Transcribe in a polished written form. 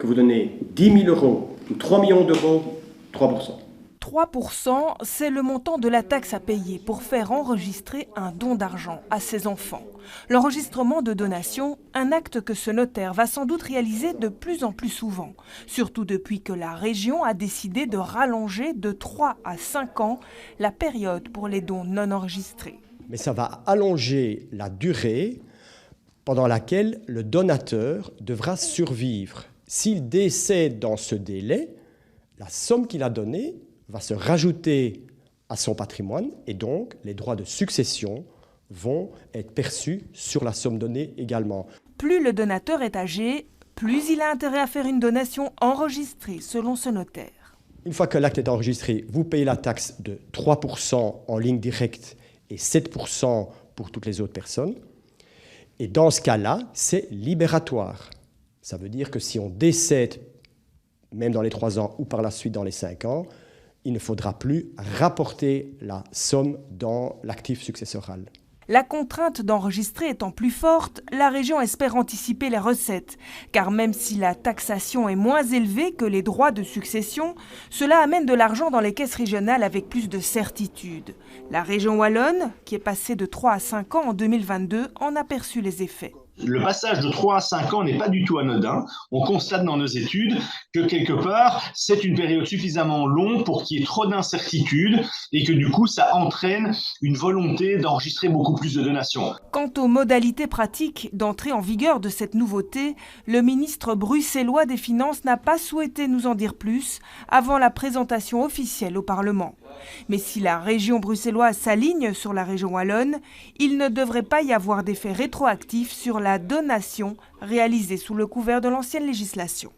que vous donnez 10 000 euros ou 3 millions d'euros, 3%. 3%, c'est le montant de la taxe à payer pour faire enregistrer un don d'argent à ses enfants. L'enregistrement de donation, un acte que ce notaire va sans doute réaliser de plus en plus souvent, surtout depuis que la région a décidé de rallonger de 3 à 5 ans la période pour les dons non enregistrés. Mais ça va allonger la durée pendant laquelle le donateur devra survivre. S'il décède dans ce délai, la somme qu'il a donnée va se rajouter à son patrimoine et donc les droits de succession vont être perçus sur la somme donnée également. Plus le donateur est âgé, plus il a intérêt à faire une donation enregistrée selon ce notaire. Une fois que l'acte est enregistré, vous payez la taxe de 3% en ligne directe et 7% pour toutes les autres personnes. Et dans ce cas-là, c'est libératoire. Ça veut dire que si on décède, même dans les 3 ans ou par la suite dans les 5 ans, il ne faudra plus rapporter la somme dans l'actif successoral. La contrainte d'enregistrer étant plus forte, la région espère anticiper les recettes. Car même si la taxation est moins élevée que les droits de succession, cela amène de l'argent dans les caisses régionales avec plus de certitude. La région wallonne, qui est passée de 3 à 5 ans en 2022, en a perçu les effets. Le passage de 3 à 5 ans n'est pas du tout anodin. On constate dans nos études que quelque part, c'est une période suffisamment longue pour qu'il y ait trop d'incertitudes et que du coup, ça entraîne une volonté d'enregistrer beaucoup plus de donations. Quant aux modalités pratiques d'entrée en vigueur de cette nouveauté, le ministre bruxellois des Finances n'a pas souhaité nous en dire plus avant la présentation officielle au Parlement. Mais si la région bruxelloise s'aligne sur la région wallonne, il ne devrait pas y avoir d'effet rétroactif sur la donation réalisée sous le couvert de l'ancienne législation.